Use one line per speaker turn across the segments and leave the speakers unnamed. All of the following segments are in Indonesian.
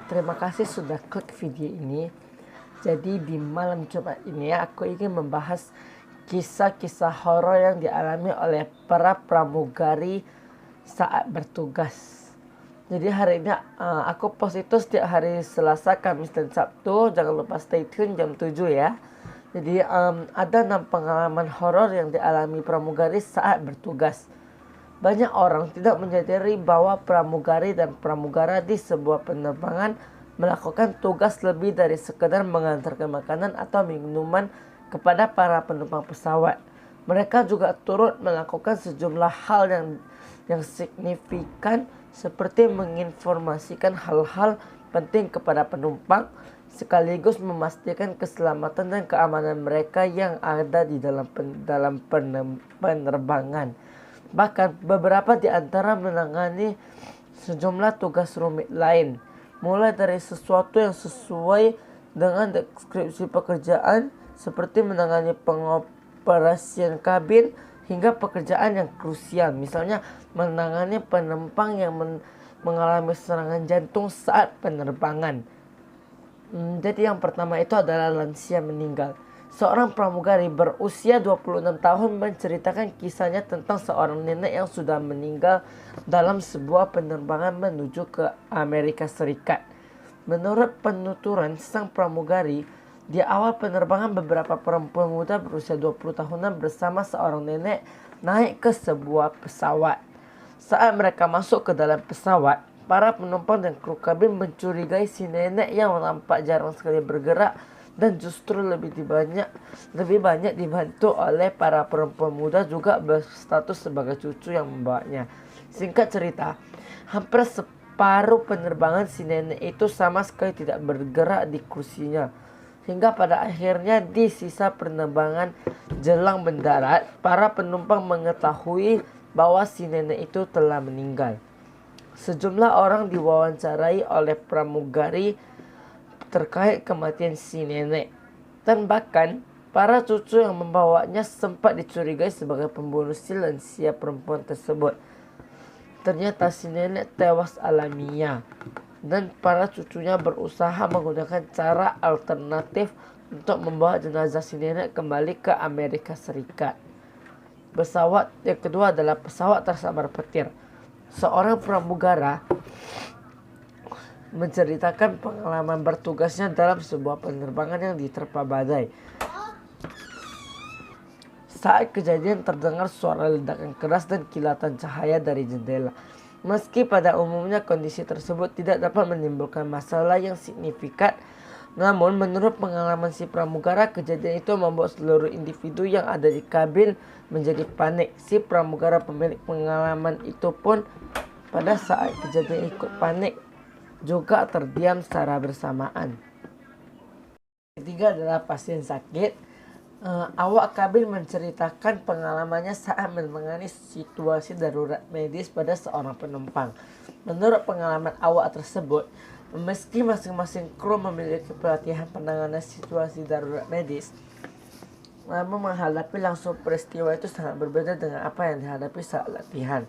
Terima kasih sudah klik video ini. Jadi di malam Jumat ini aku ingin membahas kisah-kisah horor yang dialami oleh para pramugari saat bertugas. Jadi hari ini aku post itu setiap hari Selasa, Kamis, dan Sabtu. Jangan lupa stay tune jam 7 ya. Jadi ada 6 pengalaman horor yang dialami pramugari saat bertugas. Banyak orang tidak menyadari bahwa pramugari dan pramugara di sebuah penerbangan melakukan tugas lebih dari sekedar mengantarkan makanan atau minuman kepada para penumpang pesawat. Mereka juga turut melakukan sejumlah hal yang signifikan seperti menginformasikan hal-hal penting kepada penumpang, sekaligus memastikan keselamatan dan keamanan mereka yang ada di dalam penerbangan. Bahkan beberapa di antara menangani sejumlah tugas rumit lain, mulai dari sesuatu yang sesuai dengan deskripsi pekerjaan seperti menangani pengoperasian kabin hingga pekerjaan yang krusial, misalnya menangani penumpang yang mengalami serangan jantung saat penerbangan. Jadi yang pertama itu adalah lansia meninggal. Seorang pramugari berusia 26 tahun menceritakan kisahnya tentang seorang nenek yang sudah meninggal dalam sebuah penerbangan menuju ke Amerika Serikat. Menurut penuturan sang pramugari, di awal penerbangan beberapa perempuan muda berusia 20 tahunan bersama seorang nenek naik ke sebuah pesawat. Saat mereka masuk ke dalam pesawat, para penumpang dan kru kabin mencurigai si nenek yang nampak jarang sekali bergerak dan justru lebih banyak dibantu oleh para perempuan muda juga berstatus sebagai cucu yang membawanya. Singkat cerita, hampir separuh penerbangan si nenek itu sama sekali tidak bergerak di kursinya. Hingga pada akhirnya di sisa penerbangan jelang mendarat, para penumpang mengetahui bahwa si nenek itu telah meninggal. Sejumlah orang diwawancarai oleh pramugari terkait kematian si nenek, dan bahkan para cucu yang membawanya sempat dicurigai sebagai pembunuh si lansia perempuan tersebut. Ternyata si nenek tewas alamiah dan para cucunya berusaha menggunakan cara alternatif untuk membawa jenazah si nenek kembali ke Amerika Serikat. Pesawat yang kedua adalah pesawat tersambar petir. Seorang pramugara menceritakan pengalaman bertugasnya dalam sebuah penerbangan yang diterpa badai. Saat kejadian terdengar suara ledakan keras dan kilatan cahaya dari jendela. Meski pada umumnya kondisi tersebut tidak dapat menimbulkan masalah yang signifikan, namun menurut pengalaman si pramugara, kejadian itu membuat seluruh individu yang ada di kabin menjadi panik. Si pramugara pemilik pengalaman itu pun pada saat kejadian ikut panik juga terdiam secara bersamaan. Ketiga adalah pasien sakit. Awak kabin menceritakan pengalamannya saat menangani situasi darurat medis pada seorang penumpang. Menurut pengalaman awak tersebut, meski masing-masing kru memiliki pelatihan penanganan situasi darurat medis, namun menghadapi langsung peristiwa itu sangat berbeda dengan apa yang dihadapi saat latihan.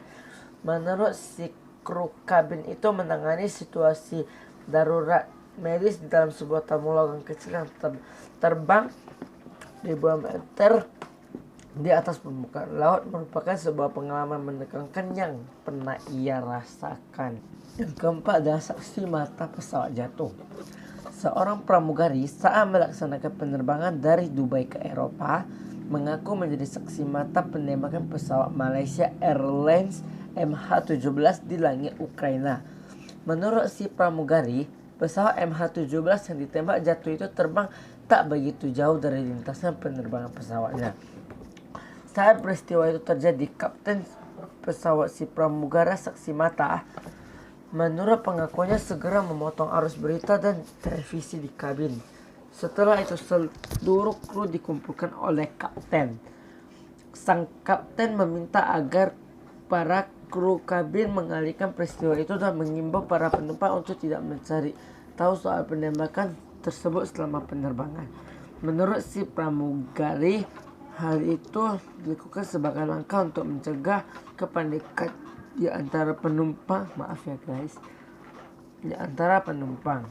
Menurut si kru kabin itu menangani situasi darurat medis di dalam sebuah tamu logam kecil yang terbang ribuan meter di atas permukaan laut merupakan sebuah pengalaman menegangkan yang pernah ia rasakan. Yang keempat adalah saksi mata pesawat jatuh. Seorang pramugari saat melaksanakan penerbangan dari Dubai ke Eropa mengaku menjadi saksi mata penembakan pesawat Malaysia Airlines MH17 di langit Ukraina. Menurut si pramugari, pesawat MH17 yang ditembak jatuh itu terbang tak begitu jauh dari lintasan penerbangan pesawatnya. Saat peristiwa itu terjadi, kapten pesawat si pramugara saksi mata, menurut pengakuannya segera memotong arus berita dan televisi di kabin. Setelah itu seluruh kru dikumpulkan oleh kapten. Sang kapten meminta agar para kru kabin mengalihkan peristiwa itu dan mengimbau para penumpang untuk tidak mencari tahu soal penembakan tersebut selama penerbangan. Menurut si pramugari, hal itu dilakukan sebagai langkah untuk mencegah kepanikan di antara penumpang. Maaf ya guys. di antara penumpang.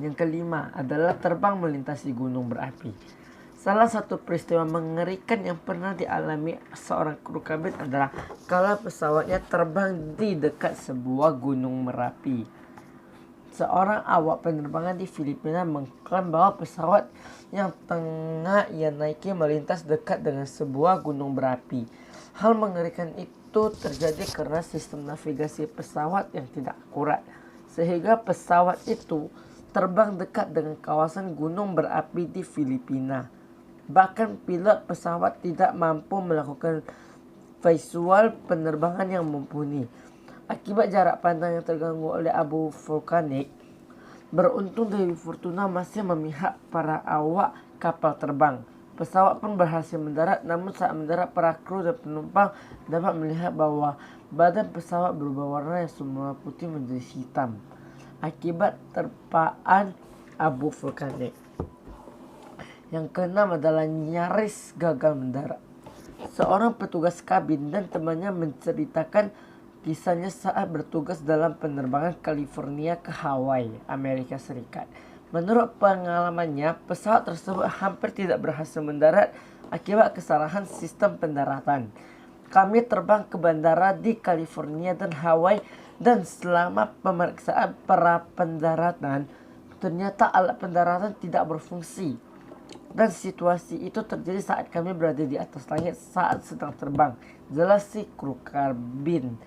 Yang kelima adalah terbang melintasi gunung berapi. Salah satu peristiwa mengerikan yang pernah dialami seorang kru kabin adalah kala pesawatnya terbang di dekat sebuah gunung Merapi. Seorang awak penerbangan di Filipina mengklaim bahwa pesawat yang tengah ia naiki melintas dekat dengan sebuah gunung berapi. Hal mengerikan itu terjadi karena sistem navigasi pesawat yang tidak akurat, sehingga pesawat itu terbang dekat dengan kawasan gunung berapi di Filipina. Bahkan pilot pesawat tidak mampu melakukan visual penerbangan yang mumpuni. Akibat jarak pandang yang terganggu oleh abu vulkanik, beruntung Dewi Fortuna masih memihak para awak kapal terbang. Pesawat pun berhasil mendarat, namun saat mendarat para kru dan penumpang dapat melihat bahwa badan pesawat berubah warna yang semula putih menjadi hitam akibat terpaan abu vulkanik. Yang keenam adalah nyaris gagal mendarat. Seorang petugas kabin dan temannya menceritakan kisahnya saat bertugas dalam penerbangan California ke Hawaii, Amerika Serikat. Menurut pengalamannya, pesawat tersebut hampir tidak berhasil mendarat akibat kesalahan sistem pendaratan. Kami terbang ke bandara di California dan Hawaii, dan selama pemeriksaan pra pendaratan, ternyata alat pendaratan tidak berfungsi. Dan situasi itu terjadi saat kami berada di atas langit saat sedang terbang, jelas si kru kabin.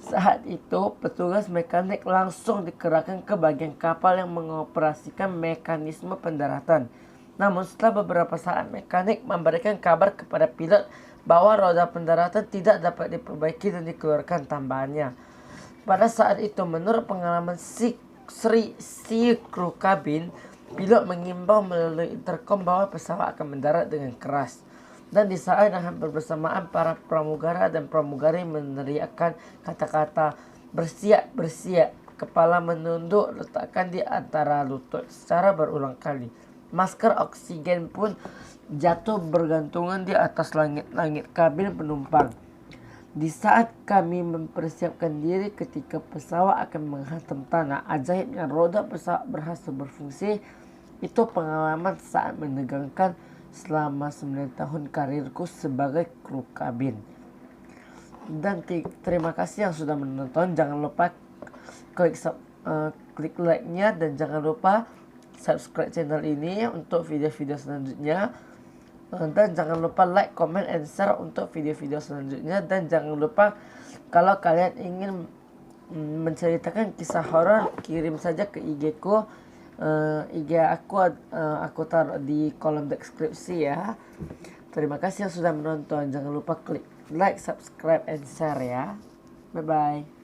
Saat itu, petugas mekanik langsung dikerahkan ke bagian kapal yang mengoperasikan mekanisme pendaratan. Namun setelah beberapa saat, mekanik memberikan kabar kepada pilot bahwa roda pendaratan tidak dapat diperbaiki dan dikeluarkan tambahannya. Pada saat itu, menurut pengalaman si kru kabin, pilot mengimbau melalui intercom bahwa pesawat akan mendarat dengan keras. Dan di saat yang hampir bersamaan, para pramugara dan pramugari meneriakkan kata-kata bersiap, bersiap. Kepala menunduk, letakkan di antara lutut secara berulang kali. Masker oksigen pun jatuh bergantungan di atas langit-langit kabin penumpang. Di saat kami mempersiapkan diri ketika pesawat akan menghantam tanah, ajaibnya roda pesawat berhasil berfungsi. Itu pengalaman sangat menegangkan selama 9 tahun karirku sebagai kru kabin. Dan terima kasih yang sudah menonton. Jangan lupa klik like-nya dan jangan lupa subscribe channel ini untuk video-video selanjutnya. Dan jangan lupa like, comment, and share untuk video-video selanjutnya. Dan jangan lupa kalau kalian ingin menceritakan kisah horor, kirim saja ke IG ku. IG aku taruh di kolom deskripsi ya. Terima kasih yang sudah menonton. Jangan lupa klik like, subscribe, and share ya. Bye bye.